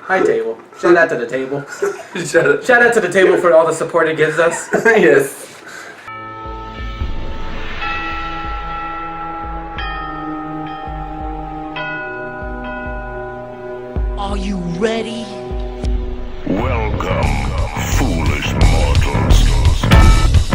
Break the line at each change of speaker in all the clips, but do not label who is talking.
Hi, table. Shout out to the table.
Shout
out to the table for all the support it gives us.
Yes.
Are you ready?
Welcome, foolish mortals.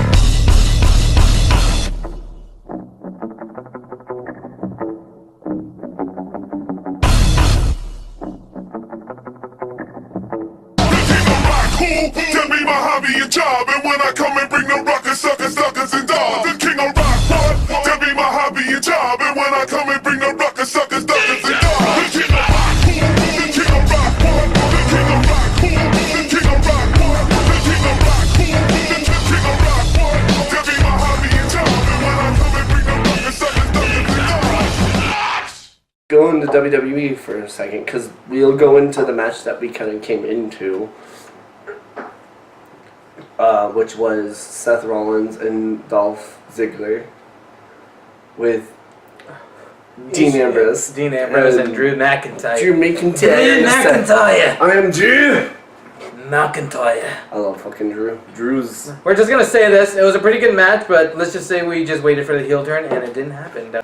Tell me my hobby and job, and when I come and bring the ruckus, suckers, and dogs. The king of rock, what? Tell me my hobby and job, and when I come and bring the ruckus, suckers, and dogs. The king of rock, the king of rock, what? The king of rock, the king of rock, what? The king of rock, the king of rock, what? Tell me my hobby and job, and when I come and bring the ruckus, suckers, and dogs.
Go into WWE for a second, because we'll go into the match that we kind of came into. Which was Seth Rollins and Dolph Ziggler with Dean Ambrose.
And Drew McIntyre.
Drew McIntyre.
Drew McIntyre.
I am Drew
McIntyre.
I love fucking Drew. Drew's.
We're just gonna say this. It was a pretty good match, but let's just say we just waited for the heel turn and it didn't happen.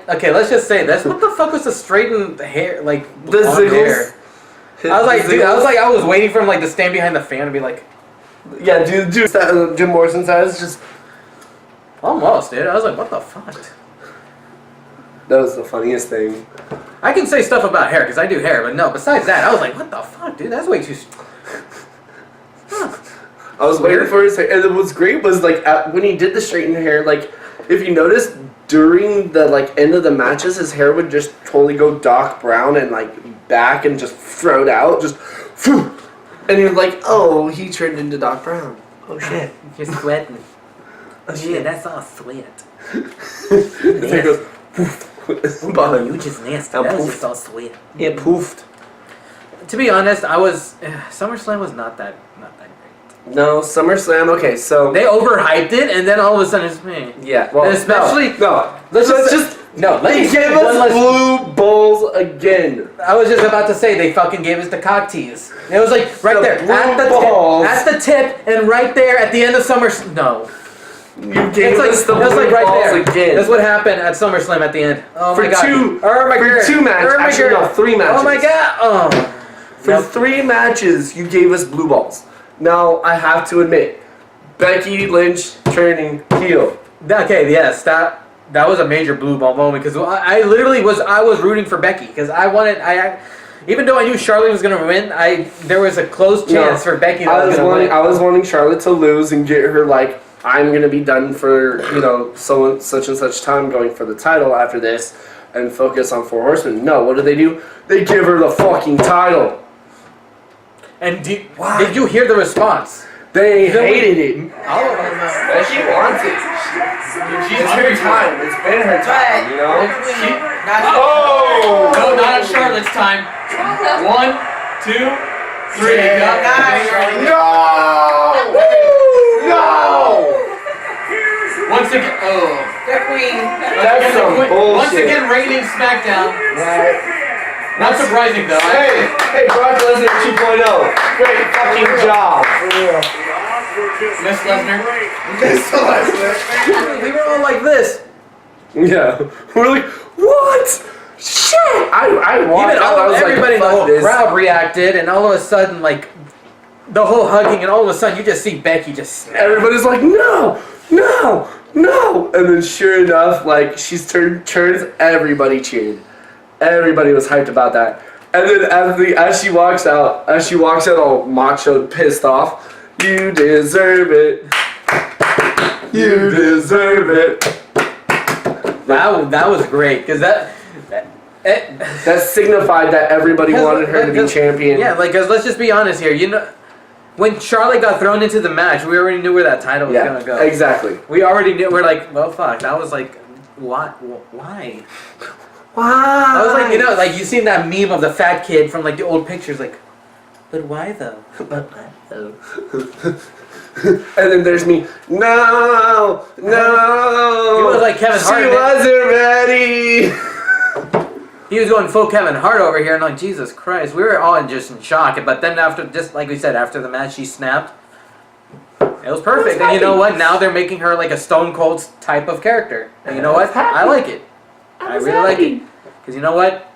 Okay, let's just say this. What the fuck was the straightened hair, like
The
hair?
Ziggles.
I was like, dude, I was waiting for him like to stand behind the fan and be like,
Yeah, dude, Jim Morrison size just.
almost, dude. I was like, what the fuck?
That was the funniest thing.
I can say stuff about hair because I do hair, but no. Besides that, I was like, what the fuck, dude? That's way too.
I was waiting for his hair, and what's great was like when he did the straightened hair. Like, if you noticed during the like end of the matches, his hair would just totally go dark brown and like back and just throw it out, just. Phew. And you're like, oh, he turned into Doc Brown. Oh shit.
You're sweating.
Oh shit.
That's all sweat.
His hair goes poof.
You just nasty.
And
That was
poof.
just all sweat.
It poofed.
To be honest, SummerSlam was not that great.
No, SummerSlam, okay, so.
They overhyped it, and then all of a sudden it's me.
Yeah, well,
And especially
No.
Let's just no.
They
Let's
gave us blue balls again.
I was just about to say they fucking gave us the cock tease. It was like right
The
there
blue
at
balls.
the tip, and right there at the end of SummerSlam. No,
You gave
it's like
us the
that's
blue
like right
balls
there.
again.
That's what happened at SummerSlam at the end. Oh
For
my god.
two-
oh my
for
god.
two matches.
Oh my
Actually,
god.
no, 3 matches.
Oh my god. Oh.
For
Nope.
3 matches, you gave us blue balls. Now, I have to admit, Becky Lynch turning heel.
Okay, yes, that was a major blue ball moment because I literally was rooting for Becky because even though I knew Charlotte was gonna win, there was a close chance for Becky that was gonna win.
I was wanting Charlotte to lose and get her like, I'm gonna be done for such and such time going for the title after this and focus on 4 Horsemen. No, what do? They give her the fucking title.
And did you hear the response?
They hated it.
Oh,
She wants it. It's her time. It's been her time, you know? Oh!
no, not at Charlotte's time. 1, 2, 3, go.
No! No!
Once again,
The queen.
That's some bullshit.
once again, reigning SmackDown. Not surprising though.
Hey, Brock Lesnar 2.0. Great fucking job.
Miss Lesnar.
Miss Lesnar.
We were all like this.
Yeah. We're like, what? Shit! I walked
Even
out, I was
everybody in
like,
the whole
fuck this.
crowd reacted, and all of a sudden, like the whole hugging, and all of a sudden, you just see Becky just snap.
Everybody's like, no, no, no. And then sure enough, like, she's turns, everybody cheered. Everybody was hyped about that. And then as she walks out all macho, pissed off, you deserve it. You deserve it.
That was great because that
signified that everybody wanted her to be champion.
Yeah, like, cause let's just be honest here. You know, when Charlotte got thrown into the match, we already knew where that title was gonna go.
Exactly.
We already knew. We're like, well, fuck. That was like, what? Why?
Why?
I was like, like you seen that meme of the fat kid from like the old pictures, like, but why though? But why though?
And then there's me. No, no.
You was like Kevin Hart.
She wasn't ready.
he was going full Kevin Hart over here, and like, Jesus Christ, we were all just in shock. But then after, just like we said, after the match, she snapped. It was perfect. And you know what? Now they're making her like a Stone Cold type of character. And you know what? I like it. I really like it. Because you know what?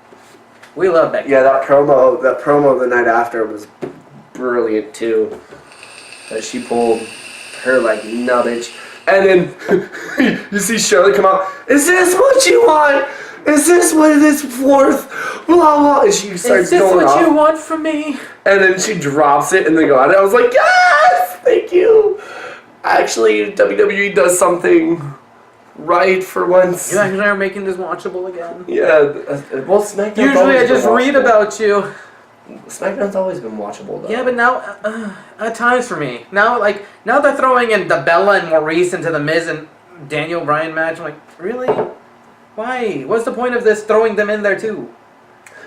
We love Becky.
Yeah, that promo the night after was brilliant too. That she pulled her like nubbage. And then you see Shirley come out. Is this what you want? Is this what it is worth? Blah blah. And she starts going off. Is this what
you want from me?
And then she drops it and they go out. And I was like, yes, thank you. Actually, WWE does something right for once.
You actually are making this watchable again.
Yeah. Well, SmackDown.
Usually I just read about you.
SmackDown's always been watchable though.
Yeah, but now at times for me. Now they're throwing in the Bella and Maurice into the Miz and Daniel Bryan match. I'm like, really? Why? What's the point of this throwing them in there too?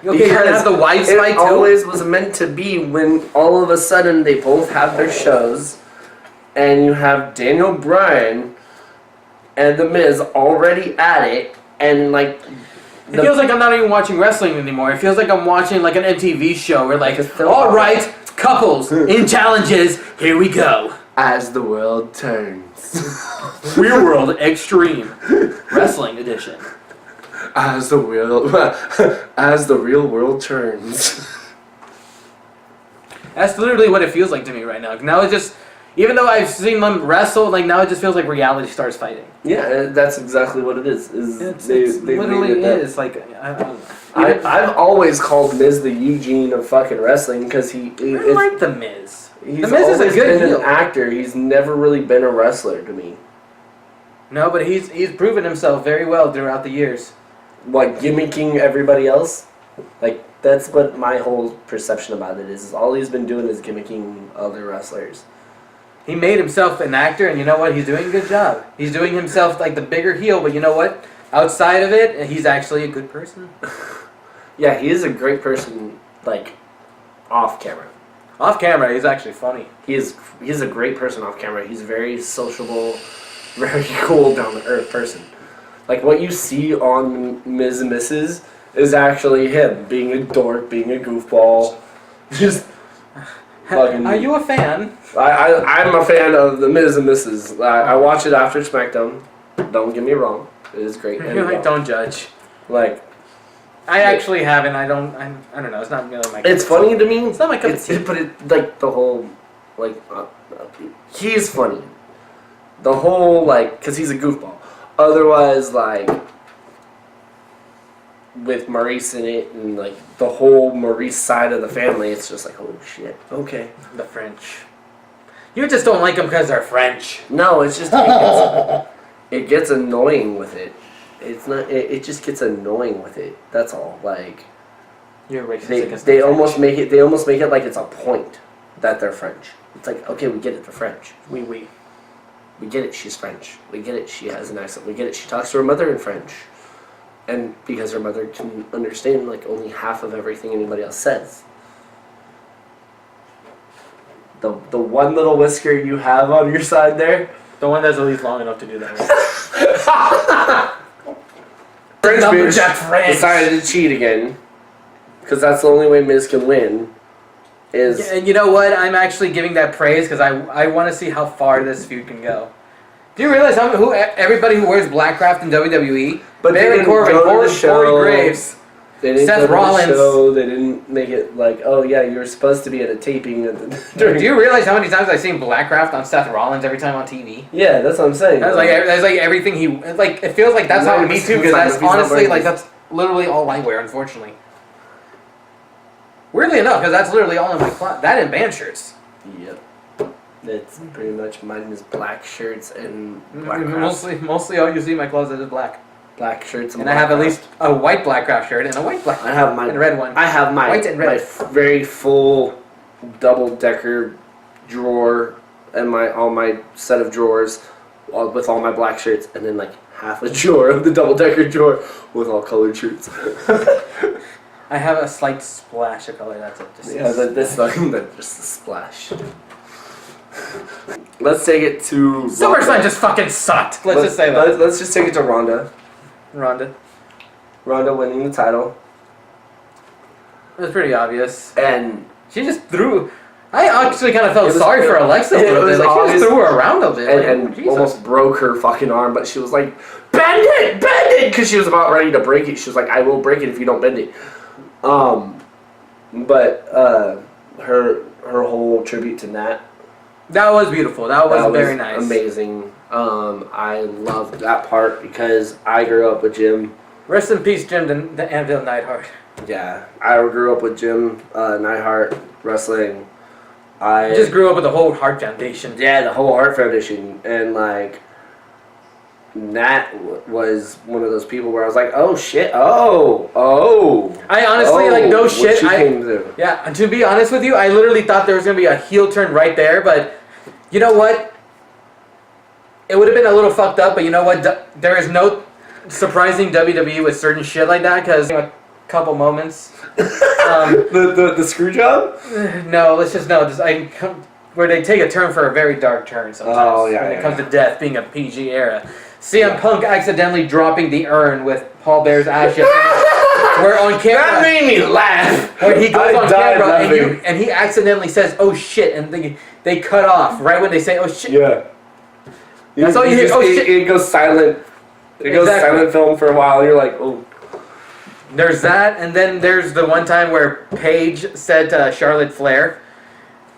Okay, you're gonna have the wives fight too?
It always was meant to be when all of a sudden they both have their shows and you have Daniel Bryan and The Miz already at it and like...
It feels like I'm not even watching wrestling anymore. It feels like I'm watching like an MTV show where like, alright, couples in challenges, here we go.
As the world turns.
Real World Extreme Wrestling Edition.
As the real world turns.
That's literally what it feels like to me right now. Now it's just, even though I've seen them wrestle, like now it just feels like reality stars fighting.
Yeah, that's exactly what it is.
It literally is. Like, I don't know.
I've always called Miz the Eugene of fucking wrestling because I
like the Miz.
He's
the Miz is a good
been an actor. He's never really been a wrestler to me.
No, but he's proven himself very well throughout the years.
What, gimmicking everybody else? Like, that's what my whole perception about it is all he's been doing is gimmicking other wrestlers.
He made himself an actor, and you know what? He's doing a good job. He's doing himself like the bigger heel, but you know what? Outside of it, he's actually a good person.
Yeah, he is a great person, like, off camera.
Off camera, he's actually funny.
He's a great person off camera. He's a very sociable, very cool, down-to-earth person. Like, what you see on Ms. and Mrs. is actually him, being a dork, being a goofball. Just fucking...
Are you a fan?
I'm a fan of the Ms. and Mrs. I watch it after SmackDown. Don't get me wrong. It is great.
You're like, don't judge.
Like...
I actually haven't. I don't know. It's not really my.
It's funny to me.
It's not my cup of tea.
But it like the whole like he's funny. The whole like because he's a goofball. Otherwise, like with Maurice in it and like the whole Maurice side of the family, it's just like oh shit. Okay.
The French. You just don't like them because they're French.
No, it's just it gets annoying with it. It's not. It just gets annoying with it. That's all. Like,
you're racist.
They almost make it. They almost make it like it's a point that they're French. It's like okay, we get it. They're French.
We
get it. She's French. We get it. She has an accent. We get it. She talks to her mother in French, and because her mother can understand like only half of everything anybody else says. The one little whisker you have on your side there,
the one that's at least long enough to do that.
French bitch decided to cheat again because that's the only way Miz can win. Is
and you know what? I'm actually giving that praise because I want to see how far this feud can go. Do you realize everybody who wears Blackcraft in WWE?
But
Baron Corbin, Corey Graves,
they didn't
Seth Rollins.
The show. They didn't make it like, oh yeah, you were supposed to be at a taping.
Do you realize how many times I've seen Blackcraft on Seth Rollins every time on TV?
Yeah, that's what I'm saying.
That's like everything he like. It feels like that's how me too. Because that's honestly like that's literally all I wear. Unfortunately, weirdly enough, because that's literally all in my closet. That and band shirts.
Yep. That's pretty much mine is black shirts and Blackcraft.
Mostly all you see in my closet is black.
Black shirts
and I have at least a white Blackcraft shirt and a white Black.
I have my
and a red one.
I have my
white and red.
My very full double-decker drawer and all my set of drawers with all my black shirts and then like half a drawer of the double-decker drawer with all colored shirts.
I have a slight splash of color. That's it.
That's just a splash. Let's take it to
Summerslam just fucking sucked. Let's just say that.
Let's just take it to Ronda.
Ronda
winning the title.
It was pretty obvious.
And
She just threw. I actually kind of felt
It was-
sorry for Alexa a
it
little
was
bit. Like, she
obvious-
just threw her around a bit.
and
Jesus.
almost broke her fucking arm, but she was like, bend it, because she was about ready to break it. She was like, I will break it if you don't bend it. But her whole tribute to Nat.
That was beautiful. That was very nice.
Amazing. I loved that part because I grew up with Jim.
Rest in peace, Jim the Anvil Neidhart.
Yeah, I grew up with Jim Neidhart wrestling. I
Just grew up with the whole Heart Foundation.
Yeah, the whole Heart Foundation, and like Nat was one of those people where I was like, oh shit, oh.
I honestly like no
what
shit.
she came through.
Yeah, and to be honest with you, I literally thought there was gonna be a heel turn right there, but you know what? It would have been a little fucked up, but you know what? There is no surprising WWE with certain shit like that because a couple moments.
The screw job?
No, let's just know this. Where they take a turn for a very dark turn sometimes.
Oh, yeah,
when it
yeah,
comes to death, being a PG era. CM Punk accidentally dropping the urn with Paul Bear's ashes. Where on camera,
That made me laugh.
when he goes
I
on
died
camera
laughing.
and he accidentally says, "Oh shit," and they cut off right when they say, "Oh shit."
Yeah.
That's all you hear. Oh, shit.
It goes silent. It goes
Exactly.
silent film for a while. You're like, oh.
There's that, and then there's the one time where Paige said to Charlotte Flair,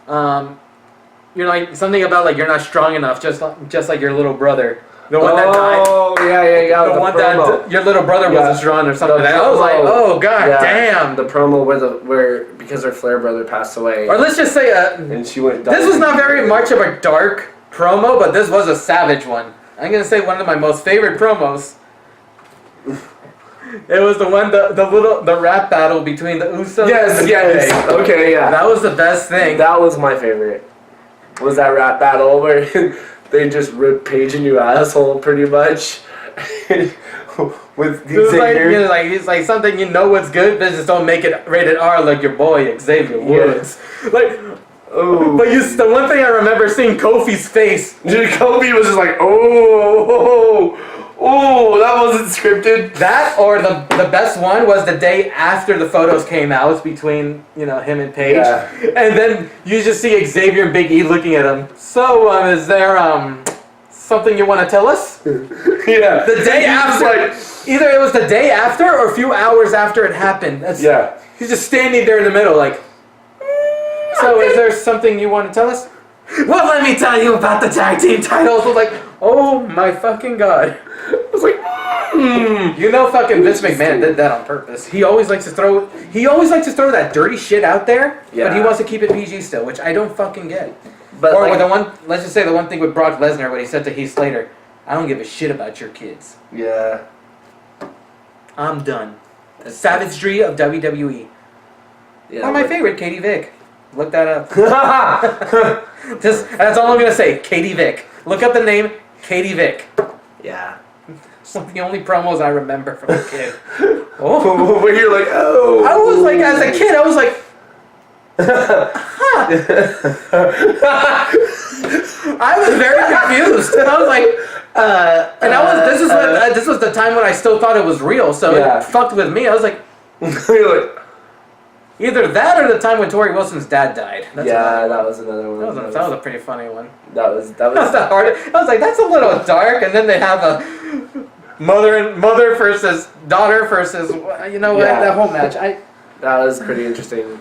"You're like something about like you're not strong enough, just like your little brother, the one that died."
Oh, yeah.
The one that your little brother
Yeah.
wasn't strong or something.
The
Like that. I was like,
promo.
oh god
Yeah.
damn.
The promo where because her Flair brother passed away,
Or let's just say
and she went.
this was not very much of a dark promo, but this was a savage one. I'm gonna say one of my most favorite promos. It was the one the rap battle between the Usos.
Yes.
and the
Yes.
Bay.
Okay. Yeah.
That was the best thing.
That was my favorite. Was that rap battle where they just ripped Paige a new asshole pretty much with
It was like,
Xavier.
you know, like it's like something you know what's good, but just don't make it rated R like your boy Xavier Woods. Like,
Oh,
but the one thing I remember seeing Kofi's face.
dude, Kobe was just like, oh, that wasn't scripted.
That or the best one was the day after the photos came out between him and Paige,
Yeah.
and then you just see Xavier and Big E looking at him. So is there something you want to tell us?
Yeah.
The day
He was
after,
like,
either it was the day after or a few hours after it happened.
yeah.
He's just standing there in the middle, like. So is there something you want to tell us? Well, let me tell you about the tag team titles. I was like, oh my fucking god.
I was like,
Fucking Vince McMahon did that on purpose. He always likes to throw that dirty shit out there, but he
Yeah.
wants to keep it PG still, which I don't fucking get.
But
Or
like,
with let's just say the one thing with Brock Lesnar when he said to Heath Slater, I don't give a shit about your kids.
yeah.
I'm done. The savagery of WWE.
Yeah.
Not my favorite, Katie Vick. Look that up. That's all I'm gonna say. Katie Vick. Look up the name Katie Vick.
Yeah.
It's one of the only promos I remember from a kid. Oh,
Where you're like, oh.
I was like, as a kid, I was like, I was very confused. I was like, and this was the time when I still thought it was real, so
Yeah.
it fucked with me. I was like,
You're like,
either that or the time when Tori Wilson's dad died. That's
yeah,
another
that was another one.
one. That was a pretty funny one.
That was
That's the hard. I was like, that's a little dark, and then they have a mother versus daughter versus
Yeah.
that whole match.
that was pretty interesting.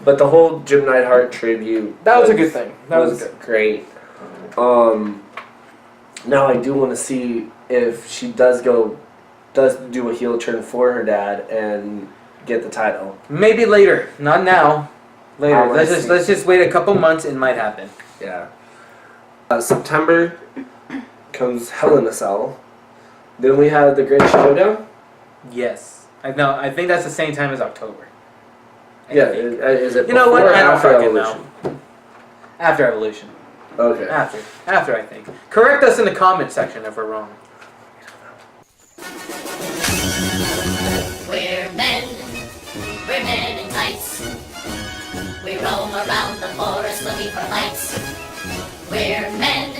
But the whole Jim Neidhart tribute
That was a good thing. That was good.
great. Now I do want to see if she does do a heel turn for her dad and get the title.
Maybe later, not now. Later.
I wanna
Let's
see.
just wait a couple months. It might happen.
Yeah. September comes Hell in a Cell. Then we have the Great Showdown.
Yes. I think that's the same time as October. I
Yeah.
think.
Is it?
You know what?
before or
I don't
after
fucking
Evolution?
know. After Evolution.
Okay.
After I think. Correct us in the comment section if we're wrong.
We're men in tights. We roam around the forest looking for fights. We're men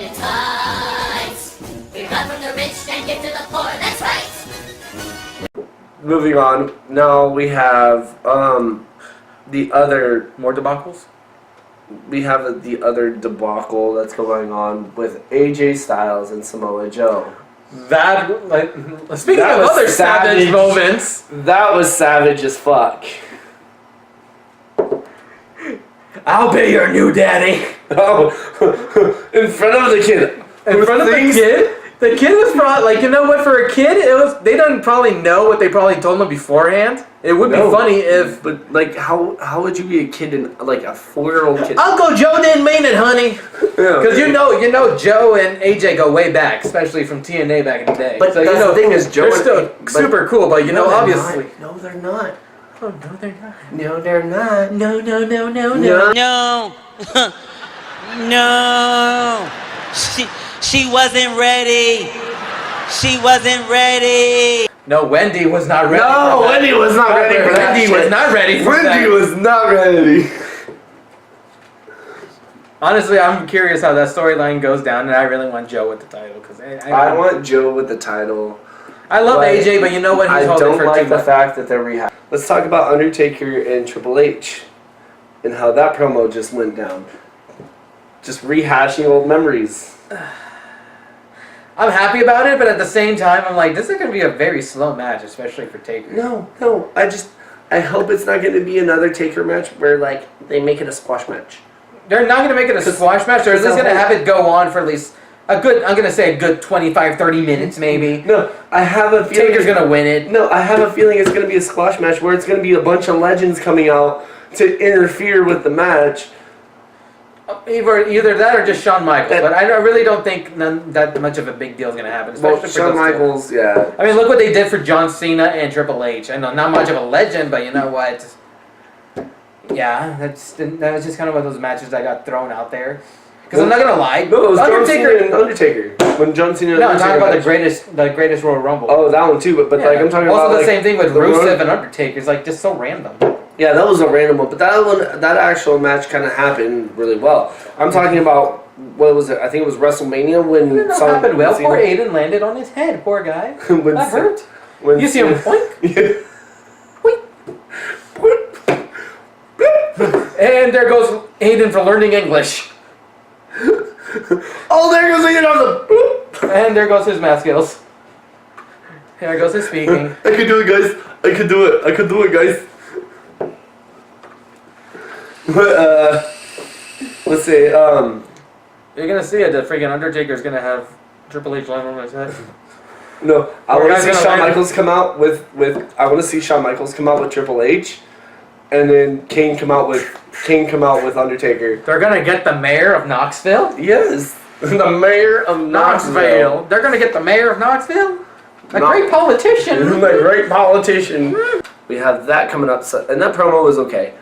in tights. We run from the rich and give to the poor, that's right.
moving on. Now we have the other.
More debacles?
We have the other debacle that's going on with AJ Styles and Samoa Joe.
That, like, speaking
That
of
was
other savage
savage.
moments,
That was savage as fuck.
I'll be your new daddy.
Oh, in front of the kid.
In front of the kid? The kid was probably, like, you know what, for a kid, they didn't probably know what they probably told him beforehand. It would be funny if...
But, like, how would you be a kid in, like, a 4-year-old kid?
Uncle Joe didn't mean it, honey. Because you know, Joe and AJ go way back, especially from TNA back in the day.
But
so,
that's the thing is, Joe
they're
and
still super cool, but, obviously...
No, they're not.
Oh, no, they're not.
No, they're not.
No.
No. No. She wasn't ready. She wasn't ready.
No, Wendy was not ready.
No,
for that.
Wendy was not ready for that
Wendy was
shit.
not ready for that.
Wendy was not ready.
Honestly, I'm curious how that storyline goes down, and I really want Joe with the title because
I want Joe with the title.
I love
but
AJ, but you know what? He's
I
holding
don't
for
like
too
the
much.
fact that they're rehashing. Let's talk about Undertaker and Triple H and how that promo just went down. Just rehashing old memories.
I'm happy about it, but at the same time, I'm like, this is going to be a very slow match, especially for Taker.
No. I hope it's not going to be another Taker match where, like, they make it a squash match.
They're not going to make it a squash match, or is this going to have it go on for at least a good, I'm going to say a good 25, 30 minutes, maybe.
No, I have a feeling...
Taker's going to win it.
No, I have a feeling it's going to be a squash match where it's going to be a bunch of legends coming out to interfere with the match.
Either that or just Shawn Michaels, but I really don't think that much of a big deal is going to happen.
Well,
Especially for
Shawn
those two.
Michaels, yeah.
I mean, look what they did for John Cena and Triple H. I know, not much of a legend, but you know what? Yeah, that was just kind of one of those matches that got thrown out there. Because I'm not gonna lie,
No, it was John Cena and Undertaker. When John Cena and
No, I'm talking about
match.
the greatest Royal Rumble.
Oh, that one too, but
Yeah.
like I'm talking
also
about
the
like,
same thing with
the
Rusev and Undertaker. It's like just so random.
Yeah, that was a random one, but that actual match kind of happened really well. I'm talking about what was it? I think it was WrestleMania when
It happened well. Poor Aiden landed on his head. Poor guy.
When
That hurt.
When
You see him point? And there goes Aiden for learning English.
Oh, there goes Aiden on the.
And there goes his math skills. There goes his speaking.
I can do it, guys. I can do it, guys. But let's see.
You're gonna see it. The freaking Undertaker's gonna have Triple H land on his head.
No, I
Or
want to
guys
see
gonna
Shawn
land-
Michaels come out with. I want to see Shawn Michaels come out with Triple H, and then Kane come out with Undertaker.
They're gonna get the mayor of Knoxville.
Yes, the mayor of Knoxville.
They're gonna get the mayor of Knoxville. A
No.
great politician.
The great politician. We have that coming up, and that promo was okay.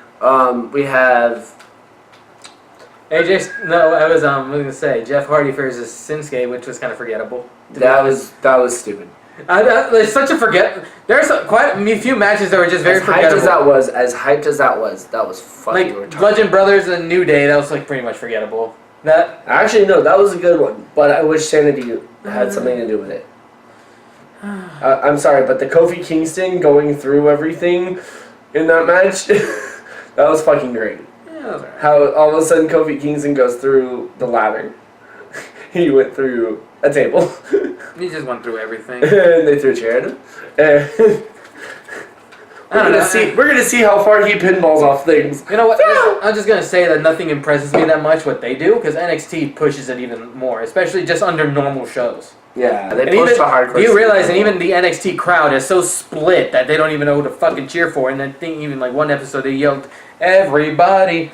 We have.
I was gonna say Jeff Hardy versus Shinsuke, which was kind of forgettable.
That was stupid.
It's such a forget. There's quite a few matches that were just very
As hyped
forgettable.
as hyped as that was fucking
Like
retarded.
Bludgeon Brothers and New Day, that was like pretty much forgettable. That
Actually, no, that was a good one, but I wish Sanity had something to do with it. I'm sorry, but the Kofi Kingston going through everything in that match, that was fucking great.
yeah, that was alright.
How all of a sudden Kofi Kingston goes through the ladder. He went through a table.
He just went through everything.
And they threw a chair at him. And we're gonna see how far he pinballs off things.
You know what? I'm just gonna say that nothing impresses me that much what they do because NXT pushes it even more, especially just under normal shows.
Yeah, they
And
push
even,
the hardcore.
you realize, and even the NXT crowd is so split that they don't even know who to fucking cheer for. And I think even like one episode they yelled, "Everybody,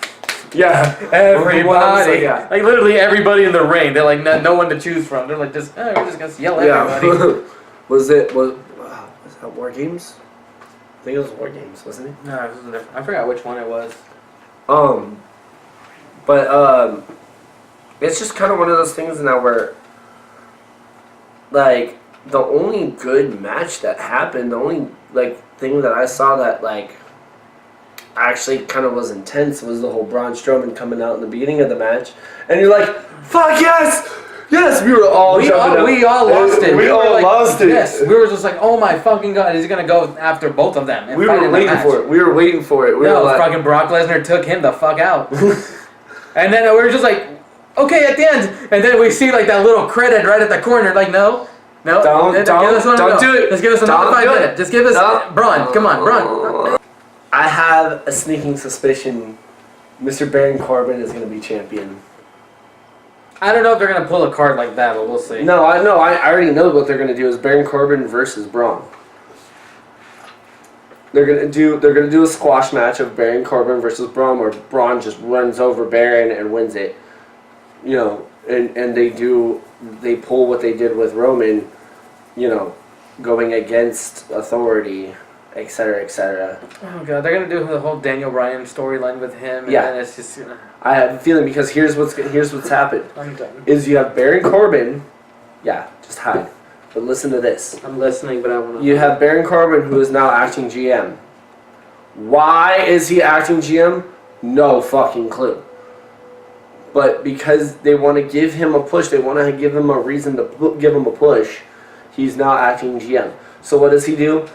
Yeah,
everybody!"
Yeah.
Like literally everybody in the ring. They're like no one to choose from. They're like just we're just gonna yell everybody.
was that War Games? I think it was War Games, wasn't it?
No, it was different. I forgot which one it was.
But it's just kind of one of those things now where, like, the only good match that happened, the only like thing that I saw that like actually kind of was intense was the whole Braun Strowman coming out in the beginning of the match, and you're like, "Fuck yes, Yes, we were all jumping up.
We all lost it.
We
were
all
like,
lost it.
Yes, we were just like, oh my fucking god, he's gonna go after both of them. And
We
fight
were
in the
waiting
match.
for it. We were waiting for it. We
No,
were like,
fucking Brock Lesnar took him the fuck out. And then we were just like, okay, at the end. And then we see like that little credit right at the corner. Like, no.
Don't do it.
Just give us another
Don't
5
do it.
minutes. Just give us Braun. Come on, Braun.
I have a sneaking suspicion Mr. Baron Corbin is going to be champion.
I don't know if they're gonna pull a card like that, but we'll see.
No, I know. I already know what they're going to do is Baron Corbin versus Braun. They're gonna do a squash match of Baron Corbin versus Braun, where Braun just runs over Baron and wins it. You know, and they pull what they did with Roman, you know, going against authority, etc., etc.
Oh god, they're gonna do the whole Daniel Bryan storyline with him, and then it's just
I have a feeling because here's what's happened.
I'm done.
Is you have Baron Corbin, just hide. But listen to this.
I'm listening, but I want to.
You have Baron Corbin, who is now acting GM. Why is he acting GM? No fucking clue. But because they want to give him a push, they want to give him a reason to give him a push, he's now acting GM. So what does he do?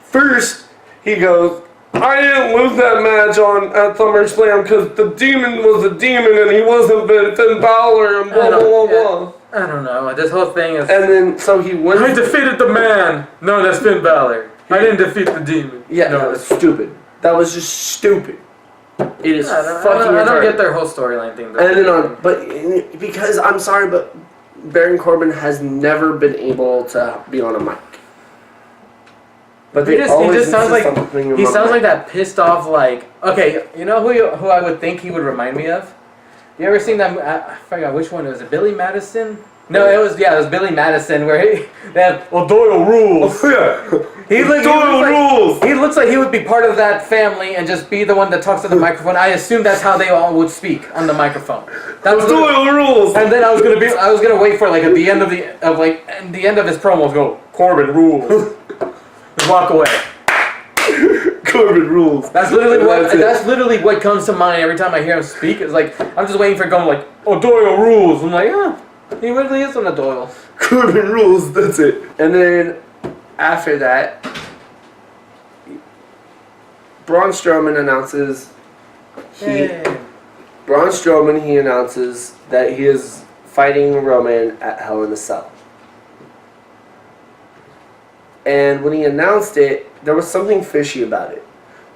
First, he goes, I didn't lose that match at SummerSlam because the demon was a demon and he wasn't Finn Balor and blah, blah, blah, blah.
I don't know. This whole thing is...
And then, so he wins...
I defeated the man! No, that's Finn Balor. I didn't defeat the demon.
Yeah, no, that's stupid. That was just stupid. It is fucking
I don't get their whole storyline thing.
And then because, I'm sorry, but Baron Corbin has never been able to be on a mic. But
he just sounds like that pissed off, like, okay, you know who I would think he would remind me of? You ever seen that? I forgot which one. Was it Billy Madison? No, it was Billy Madison where they have Doyle rules. He looks like he would be part of that family and just be the one that talks to the microphone. I assume that's how they all would speak on the microphone. That was
Doyle rules.
And then I was gonna wait for like at the end of his promos go Corbin rules. Just walk away.
Corbin rules.
That's literally what comes to mind every time I hear him speak. It's like I'm just waiting for it going like, Doyle rules. I'm like, he really is on a Doyle.
Corbin rules. That's it. And then after that, Braun Strowman announces he announces that he is fighting Roman at Hell in a Cell. And when he announced it, there was something fishy about it,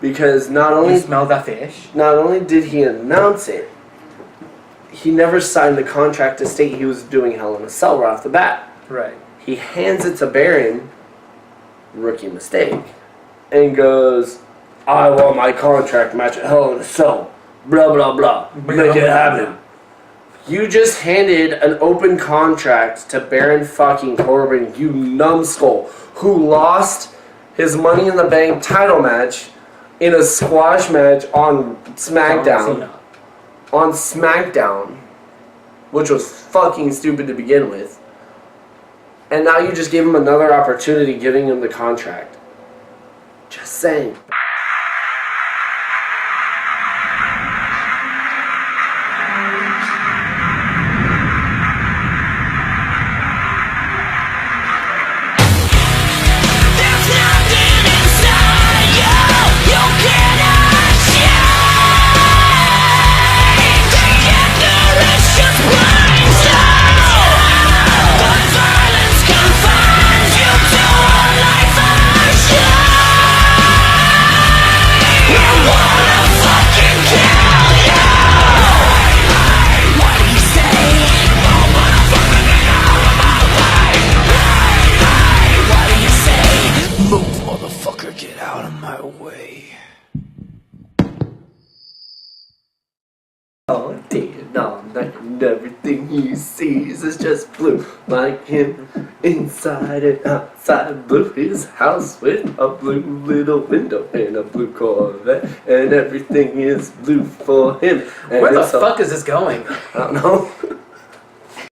because not only
smell the fish.
Not only did he announce it, he never signed the contract to state he was doing Hell in a Cell right off the bat.
Right.
He hands it to Baron, rookie mistake, and goes, I want my contract match at Hell in a Cell. Blah, blah, blah. Make it happen. You just handed an open contract to Baron fucking Corbin, you numbskull, who lost his Money in the Bank title match in a squash match on SmackDown. On SmackDown. Which was fucking stupid to begin with. And now you just gave him another opportunity giving him the contract. Just saying. And everything he sees is just blue, like him, inside and outside. Blue his house with a blue little window and a blue Corvette, and everything is blue for him. And
where the fuck is this going?
I don't know.